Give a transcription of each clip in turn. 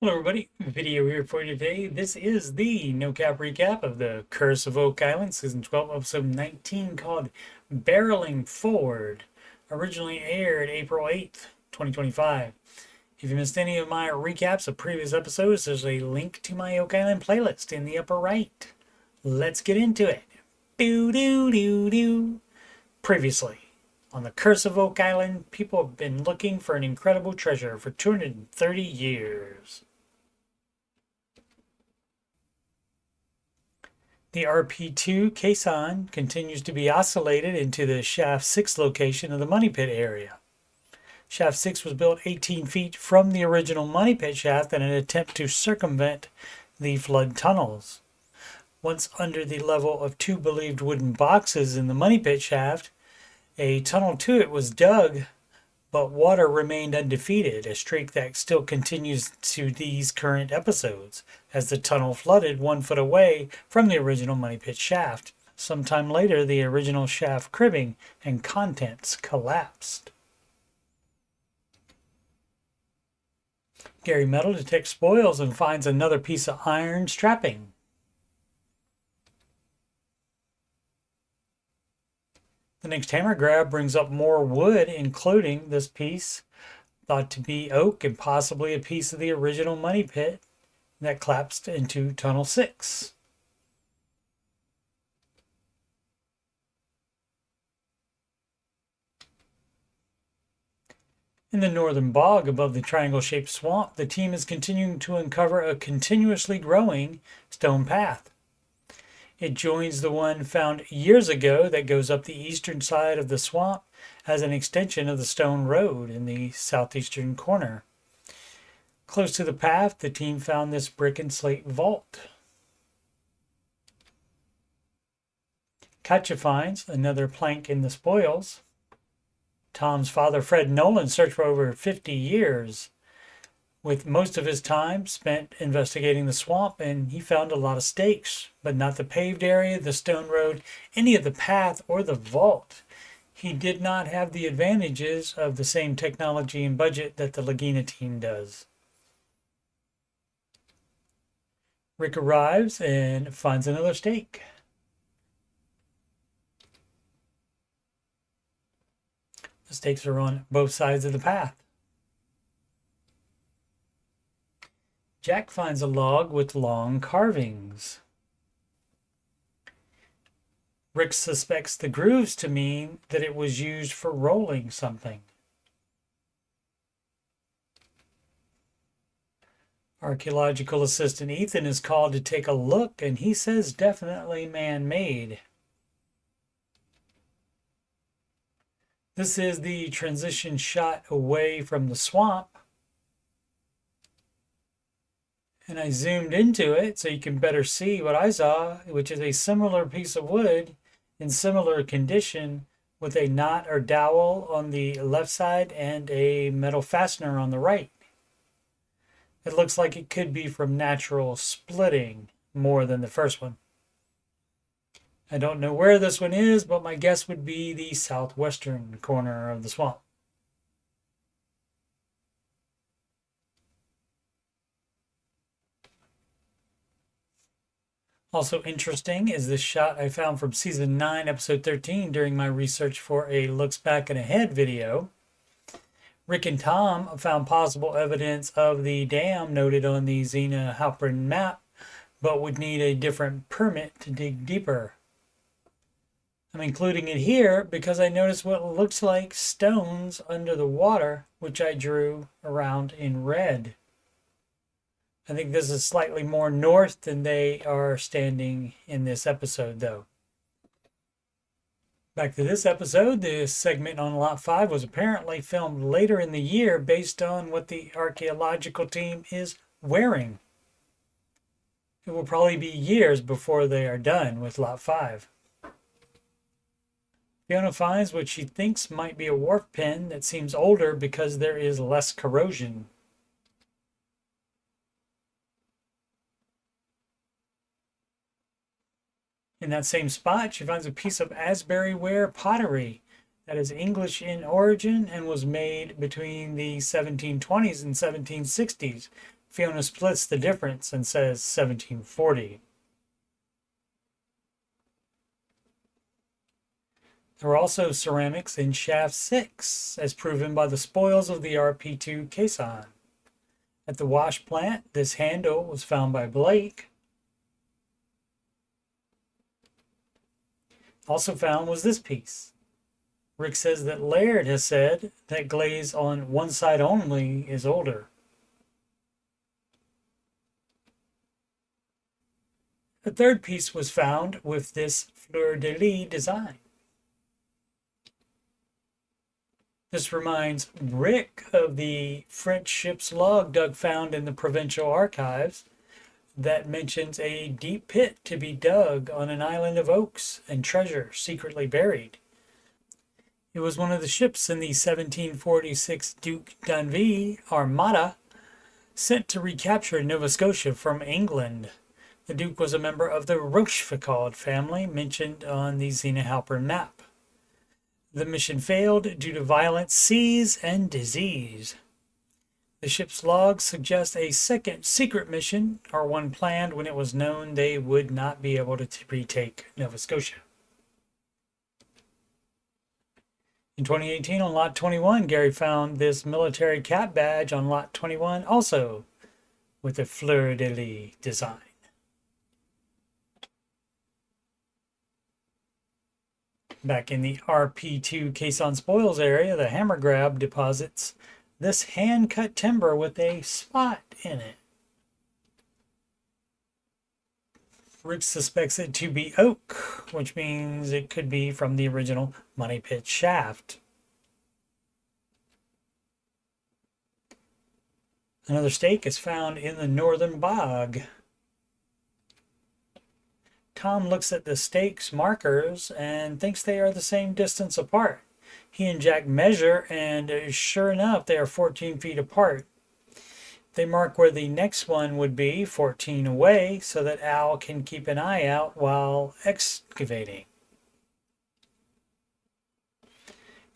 Hello everybody, video here for you today. This is the no cap recap of the Curse of Oak Island, season 12, episode 19, called Barreling Forward. Originally aired April 8th, 2025. If you missed any of my recaps of previous episodes, there's a link to my Oak Island playlist in the upper right. Let's get into it. Doo doo doo doo. Previously, on the Curse of Oak Island, people have been looking for an incredible treasure for 230 years. The RP2 caisson continues to be oscillated into the Shaft 6 location of the Money Pit area. Shaft 6 was built 18 feet from the original Money Pit shaft in an attempt to circumvent the flood tunnels. Once under the level of two believed wooden boxes in the Money Pit shaft, a tunnel to it was dug, but water remained undefeated, a streak that still continues to these current episodes, as the tunnel flooded 1 foot away from the original Money Pit shaft. Sometime later, the original shaft cribbing and contents collapsed. Gary Metal detects spoils and finds another piece of iron strapping. The next hammer grab brings up more wood, including this piece, thought to be oak and possibly a piece of the original Money Pit that collapsed into Tunnel 6. In the northern bog above the triangle-shaped swamp, the team is continuing to uncover a continuously growing stone path. It joins the one found years ago that goes up the eastern side of the swamp as an extension of the stone road in the southeastern corner. Close to the path, the team found this brick and slate vault. Katja finds another plank in the spoils. Tom's father, Fred Nolan, searched for over 50 years, with most of his time spent investigating the swamp, and he found a lot of stakes, but not the paved area, the stone road, any of the path, or the vault. He did not have the advantages of the same technology and budget that the Laguna team does. Rick arrives and finds another stake. The stakes are on both sides of the path. Jack finds a log with long carvings. Rick suspects the grooves to mean that it was used for rolling something. Archaeological assistant Ethan is called to take a look, and he says definitely man-made. This is the transition shot away from the swamp. And I zoomed into it so you can better see what I saw, which is a similar piece of wood in similar condition with a knot or dowel on the left side and a metal fastener on the right. It looks like it could be from natural splitting more than the first one. I don't know where this one is, but my guess would be the southwestern corner of the swamp. Also interesting is this shot I found from season 9, episode 13 during my research for a Looks Back and Ahead video. Rick and Tom found possible evidence of the dam noted on the Xena Halpern map, but would need a different permit to dig deeper. I'm including it here because I noticed what looks like stones under the water, which I drew around in red. I think this is slightly more north than they are standing in this episode, though. Back to this episode, the segment on Lot 5 was apparently filmed later in the year based on what the archaeological team is wearing. It will probably be years before they are done with Lot 5. Fiona finds what she thinks might be a wharf pin that seems older because there is less corrosion. In that same spot, she finds a piece of Asbury ware pottery that is English in origin and was made between the 1720s and 1760s, Fiona splits the difference and says 1740. There were also ceramics in shaft 6, as proven by the spoils of the RP2 caisson. At the wash plant, this handle was found by Blake. Also found was this piece. Rick says that Laird has said that glaze on one side only is older. A third piece was found with this fleur-de-lis design. This reminds Rick of the French ship's log Doug found in the provincial archives that mentions a deep pit to be dug on an island of oaks and treasure secretly buried. It was one of the ships in the 1746 Duke d'Anville Armada sent to recapture Nova Scotia from England. The Duke was a member of the Rochefoucauld family mentioned on the Zena Halpern map. The mission failed due to violent seas and disease. The ship's logs suggest a second secret mission, or one planned when it was known they would not be able to retake Nova Scotia. In 2018, on Lot 21, Gary found this military cap badge on Lot 21, also with a fleur-de-lis design. Back in the RP2 caisson spoils area, the hammer grab deposits this hand-cut timber with a spot in it. Rick suspects it to be oak, which means it could be from the original money pit shaft. Another stake is found in the northern bog. Tom looks at the stakes markers and thinks they are the same distance apart. He and Jack measure, and sure enough, they are 14 feet apart. They mark where the next one would be, 14 away, so that Al can keep an eye out while excavating.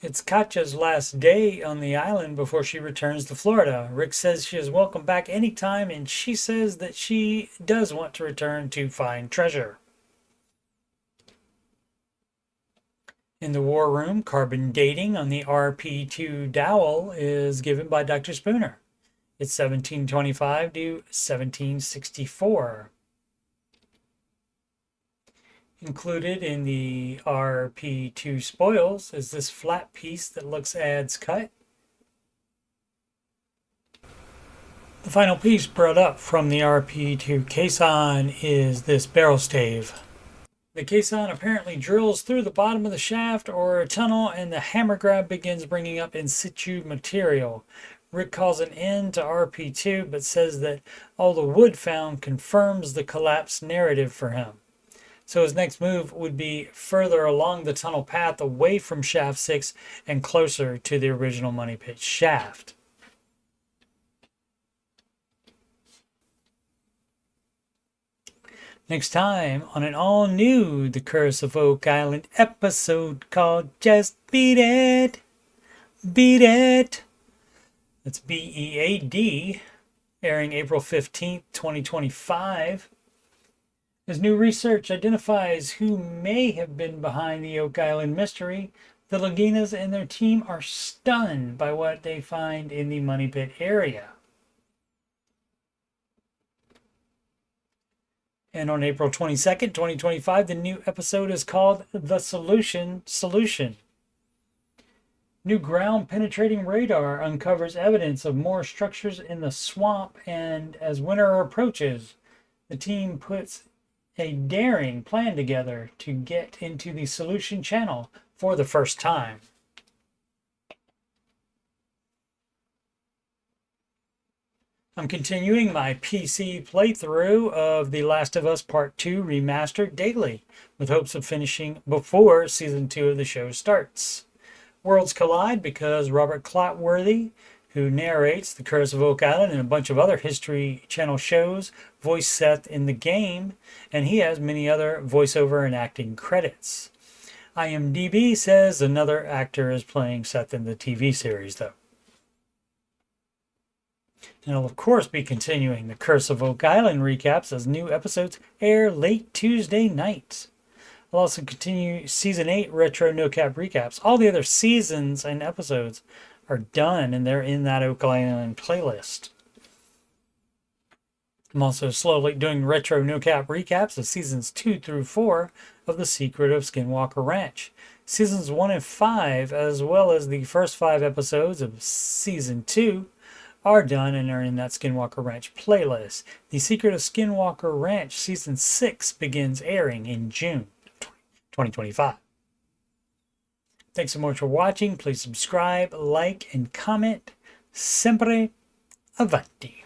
It's Katja's last day on the island before she returns to Florida. Rick says she is welcome back anytime, and she says that she does want to return to find treasure. In the war room, carbon dating on the RP2 dowel is given by Dr. Spooner. It's 1725 to 1764. Included in the RP2 spoils is this flat piece that looks adze cut. The final piece brought up from the RP2 caisson is this barrel stave. The caisson apparently drills through the bottom of the shaft or a tunnel, and the hammer grab begins bringing up in situ material. Rick calls an end to RP2, but says that all the wood found confirms the collapse narrative for him. So his next move would be further along the tunnel path away from shaft 6 and closer to the original money pit shaft. Next time on an all-new The Curse of Oak Island episode called Just Beat It. Beat It. That's BEAD, airing April 15th, 2025. As new research identifies who may have been behind the Oak Island mystery, the Laginas and their team are stunned by what they find in the money pit area. And on April 22nd, 2025, the new episode is called The Solution. New ground-penetrating radar uncovers evidence of more structures in the swamp, and as winter approaches, the team puts a daring plan together to get into the Solution Channel for the first time. I'm continuing my PC playthrough of The Last of Us Part 2 Remastered daily, with hopes of finishing before Season 2 of the show starts. Worlds collide because Robert Clotworthy, who narrates The Curse of Oak Island and a bunch of other History Channel shows, voiced Seth in the game, and he has many other voiceover and acting credits. IMDb says another actor is playing Seth in the TV series, though. And I'll, of course, be continuing the Curse of Oak Island recaps as new episodes air late Tuesday nights. I'll also continue Season 8 Retro No Cap recaps. All the other seasons and episodes are done, and they're in that Oak Island playlist. I'm also slowly doing Retro No Cap recaps of Seasons 2 through 4 of The Secret of Skinwalker Ranch. Seasons 1 and 5, as well as the first 5 episodes of Season 2, are done and are in that Skinwalker Ranch playlist. The Secret of Skinwalker Ranch Season 6 begins airing in June 2025. Thanks so much for watching. Please subscribe, like, and comment. Sempre avanti.